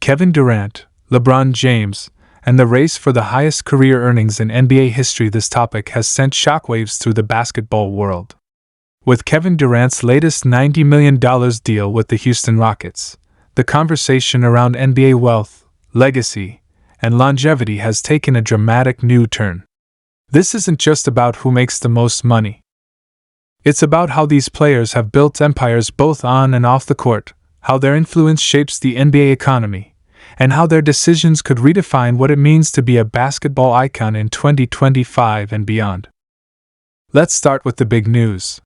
Kevin Durant, LeBron James, and the race for the highest career earnings in NBA history. This topic has sent shockwaves through the basketball world. With Kevin Durant's latest $90 million deal with the Houston Rockets, the conversation around NBA wealth, legacy, and longevity has taken a dramatic new turn. This isn't just about who makes the most money. It's about how these players have built empires both on and off the court, how their influence shapes the NBA economy, and how their decisions could redefine what it means to be a basketball icon in 2025 and beyond. Let's start with the big news.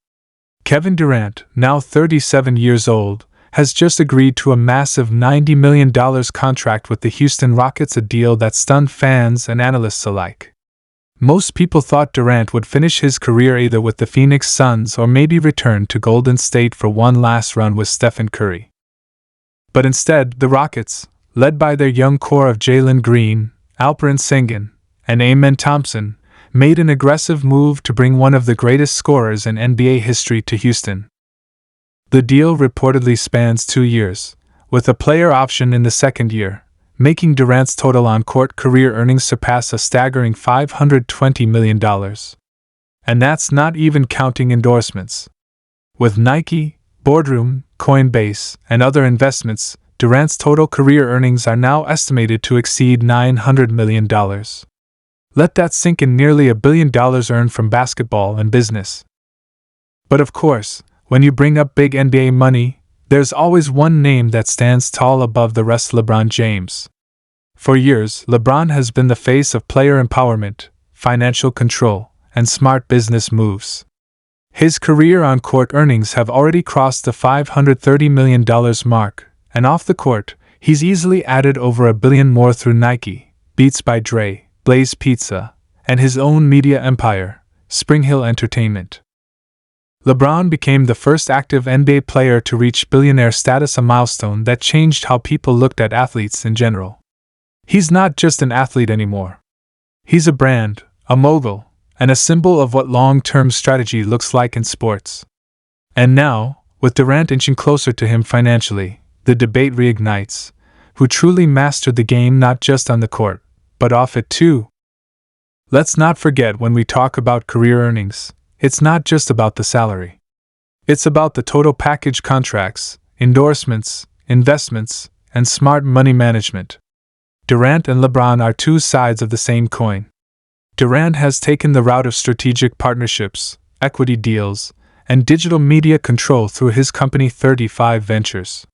Kevin Durant, now 37 years old, has just agreed to a massive $90 million contract with the Houston Rockets, a deal that stunned fans and analysts alike. Most people thought Durant would finish his career either with the Phoenix Suns or maybe return to Golden State for one last run with Stephen Curry. But instead, the Rockets, led by their young core of Jalen Green, Alperen Sengun, and Amen Thompson, made an aggressive move to bring one of the greatest scorers in NBA history to Houston. The deal reportedly spans 2 years, with a player option in the second year, making Durant's total on-court career earnings surpass a staggering $520 million. And that's not even counting endorsements. With Nike, Boardroom, Coinbase, and other investments, Durant's total career earnings are now estimated to exceed $900 million. Let that sink in. Nearly $1 billion earned from basketball and business. But of course, when you bring up big NBA money, there's always one name that stands tall above the rest: LeBron James. For years, LeBron has been the face of player empowerment, financial control, and smart business moves. His career on-court earnings have already crossed the $530 million mark, and off the court, he's easily added over $1 billion more through Nike, Beats by Dre, Blaze Pizza, and his own media empire, Spring Hill Entertainment. LeBron became the first active NBA player to reach billionaire status, a milestone that changed how people looked at athletes in general. He's not just an athlete anymore. He's a brand, a mogul, and a symbol of what long-term strategy looks like in sports. And now, with Durant inching closer to him financially, the debate reignites: who truly mastered the game, not just on the court, but off it too? Let's not forget, when we talk about career earnings, it's not just about the salary. It's about the total package: contracts, endorsements, investments, and smart money management. Durant and LeBron are two sides of the same coin. Durant has taken the route of strategic partnerships, equity deals, and digital media control through his company 35 Ventures.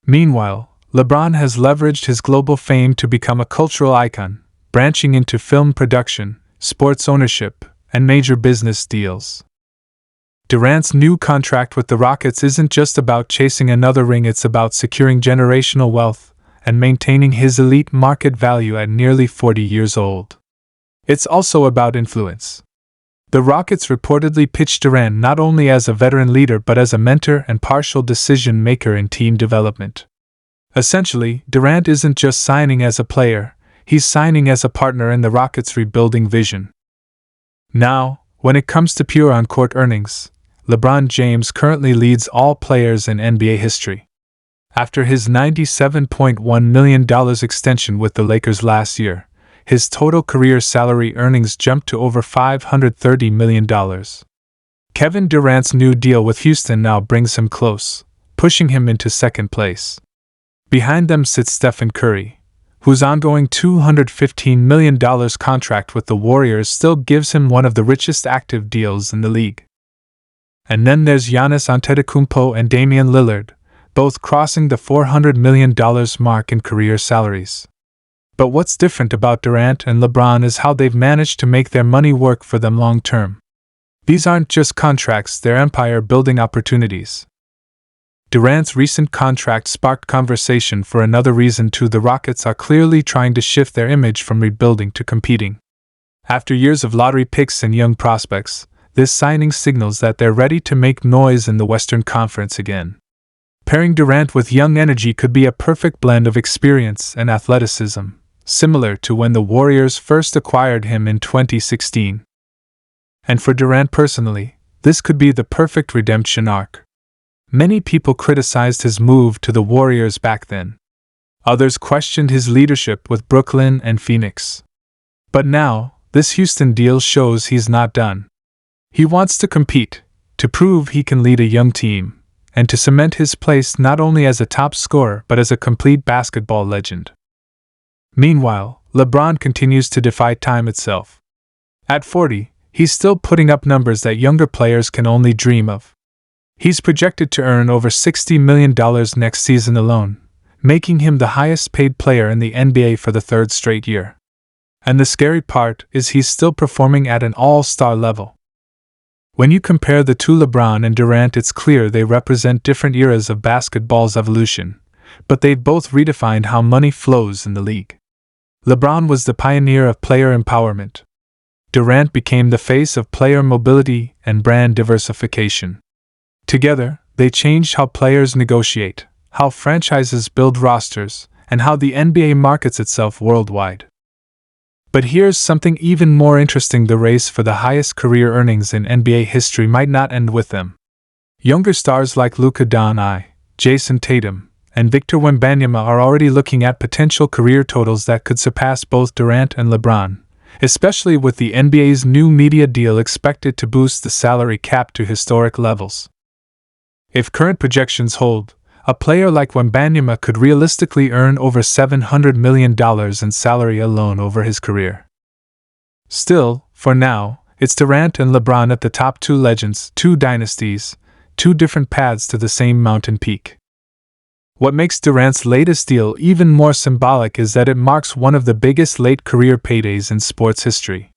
Meanwhile, LeBron has leveraged his global fame to become a cultural icon, branching into film production, sports ownership, and major business deals. Durant's new contract with the Rockets isn't just about chasing another ring, it's about securing generational wealth and maintaining his elite market value at nearly 40 years old. It's also about influence. The Rockets reportedly pitched Durant not only as a veteran leader but as a mentor and partial decision maker in team development. Essentially, Durant isn't just signing as a player, he's signing as a partner in the Rockets' rebuilding vision. Now, when it comes to pure on-court earnings, LeBron James currently leads all players in NBA history. After his $97.1 million extension with the Lakers last year, his total career salary earnings jumped to over $530 million. Kevin Durant's new deal with Houston now brings him close, pushing him into second place. Behind them sits Stephen Curry, whose ongoing $215 million contract with the Warriors still gives him one of the richest active deals in the league. And then there's Giannis Antetokounmpo and Damian Lillard, both crossing the $400 million mark in career salaries. But what's different about Durant and LeBron is how they've managed to make their money work for them long term. These aren't just contracts, they're empire-building opportunities. Durant's recent contract sparked conversation for another reason too. The Rockets are clearly trying to shift their image from rebuilding to competing. After years of lottery picks and young prospects, this signing signals that they're ready to make noise in the Western Conference again. Pairing Durant with young energy could be a perfect blend of experience and athleticism, similar to when the Warriors first acquired him in 2016. And for Durant personally, this could be the perfect redemption arc. Many people criticized his move to the Warriors back then. Others questioned his leadership with Brooklyn and Phoenix. But now, this Houston deal shows he's not done. He wants to compete, to prove he can lead a young team, and to cement his place not only as a top scorer but as a complete basketball legend. Meanwhile, LeBron continues to defy time itself. At 40, he's still putting up numbers that younger players can only dream of. He's projected to earn over $60 million next season alone, making him the highest-paid player in the NBA for the third straight year. And the scary part is he's still performing at an all-star level. When you compare the two LeBron and Durant, it's clear they represent different eras of basketball's evolution, but they've both redefined how money flows in the league. LeBron was the pioneer of player empowerment. Durant became the face of player mobility and brand diversification. Together, they changed how players negotiate, how franchises build rosters, and how the NBA markets itself worldwide. But here's something even more interesting: the race for the highest career earnings in NBA history might not end with them. Younger stars like Luka Doncic, Jason Tatum, and Victor Wembanyama are already looking at potential career totals that could surpass both Durant and LeBron, especially with the NBA's new media deal expected to boost the salary cap to historic levels. If current projections hold, a player like Wembanyama could realistically earn over $700 million in salary alone over his career. Still, for now, it's Durant and LeBron at the top, two legends, two dynasties, two different paths to the same mountain peak. What makes Durant's latest deal even more symbolic is that it marks one of the biggest late career paydays in sports history.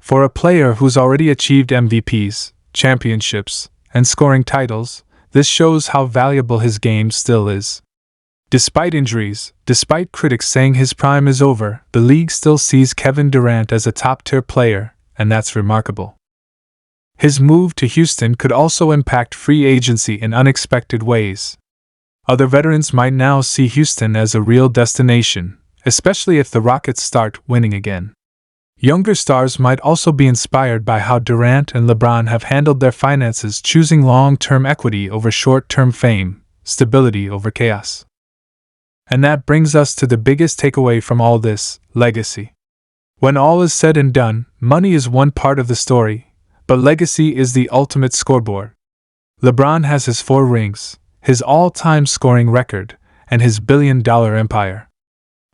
For a player who's already achieved MVPs, championships, and scoring titles, this shows how valuable his game still is. Despite injuries, despite critics saying his prime is over, the league still sees Kevin Durant as a top-tier player, and that's remarkable. His move to Houston could also impact free agency in unexpected ways. Other veterans might now see Houston as a real destination, especially if the Rockets start winning again. Younger stars might also be inspired by how Durant and LeBron have handled their finances, choosing long-term equity over short-term fame, stability over chaos. And that brings us to the biggest takeaway from all this: legacy. When all is said and done, money is one part of the story, but legacy is the ultimate scoreboard. LeBron has his 4 rings, his all-time scoring record, and his billion-dollar empire.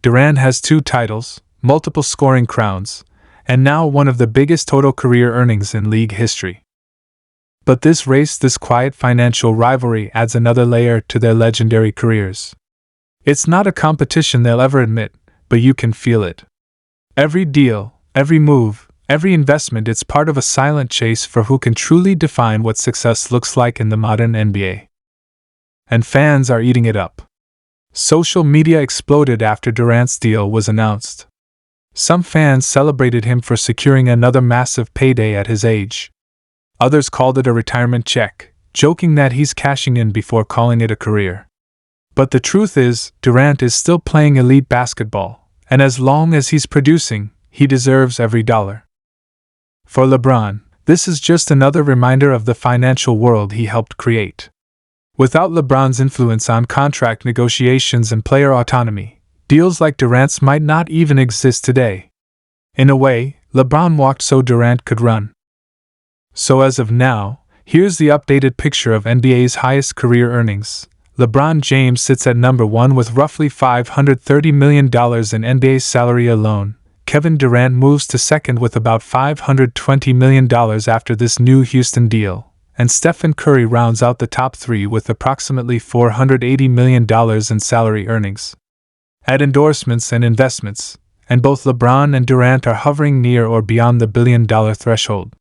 Durant has 2 titles, multiple scoring crowns, and now one of the biggest total career earnings in league history. But this race, this quiet financial rivalry, adds another layer to their legendary careers. It's not a competition they'll ever admit, but you can feel it. Every deal, every move, every investment, it's part of a silent chase for who can truly define what success looks like in the modern NBA. And fans are eating it up. Social media exploded after Durant's deal was announced. Some fans celebrated him for securing another massive payday at his age. Others called it a retirement check, joking that he's cashing in before calling it a career. But the truth is, Durant is still playing elite basketball, and as long as he's producing, he deserves every dollar. For LeBron, this is just another reminder of the financial world he helped create. Without LeBron's influence on contract negotiations and player autonomy, deals like Durant's might not even exist today. In a way, LeBron walked so Durant could run. So as of now, here's the updated picture of NBA's highest career earnings. LeBron James sits at number 1 with roughly $530 million in NBA salary alone. Kevin Durant moves to second with about $520 million after this new Houston deal. And Stephen Curry rounds out the top 3 with approximately $480 million in salary earnings. Add endorsements and investments, and both LeBron and Durant are hovering near or beyond the billion-dollar threshold.